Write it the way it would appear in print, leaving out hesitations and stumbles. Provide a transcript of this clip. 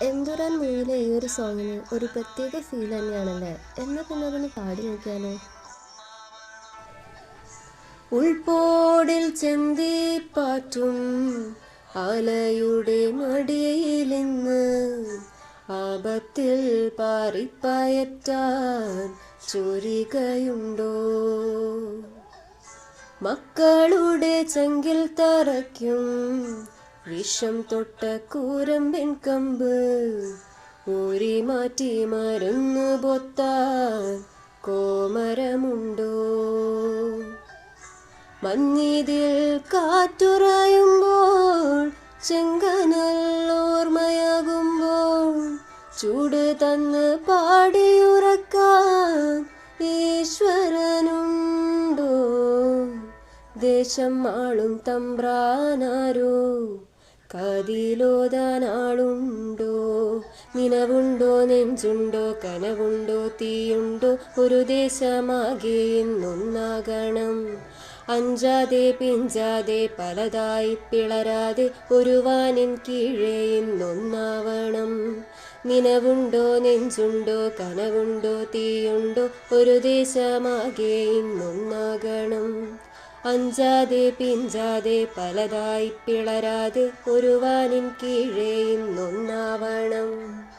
എമ്പുരാൻ മൂവിയിലെ ഈ ഒരു സോങ്ങിന് ഒരു പ്രത്യേക ഫീൽ തന്നെയാണല്ലേ. എന്നാൽ പിന്നെ അതൊന്ന് പാടി നോക്കിയാലോ. ഉൾപോടിൽ ചെന്തിപ്പാറ്റും ആലയുടെ മടിയിലിന്ന് ആപത്തിൽ പാറിപ്പയറ്റാൻ ചൊരികയുണ്ടോ. മക്കളുടെ ചെങ്കിൽ തറയ്ക്കും വിഷം തൊട്ട കൂരമ്പിൻ കമ്പ് ഊരി മാറ്റി മരുന്ന് പൊത്താൻ കോമരമുണ്ടോ. മഞ്ഞിതിൽ കാറ്റുറയുമ്പോൾ ചെങ്കനൽ ഓർമ്മയാകുമ്പോൾ ചൂട് തന്ന് പാടിയുറക്കാൻ ഈശ്വരനുണ്ടോ. ദേശം ആളും തമ്പ്രാനാരോ കാതിലോതാനാളുണ്ടോ. നിനവുണ്ടോ നെഞ്ചുണ്ടോ കനവുണ്ടോ തീയുണ്ടോ. ഒരു ദേശമാകെ ഇന്നൊന്നാകണം. അഞ്ചാതെ പിഞ്ചാതെ പലതായി പിളരാതെ ഒരു വാനിൻ കീഴേ ഇന്നൊന്നാവണം. നിനവുണ്ടോ നെഞ്ചുണ്ടോ കനവുണ്ടോ തീയുണ്ടോ. ഒരു ദേശമാകെ ഇന്നൊന്നാകണം. അഞ്ചാതെ പിഞ്ചാതെ പലതായി പിളരാതെ ഒരു വാനിൻ കീഴേ ഇന്നൊന്നാവണം.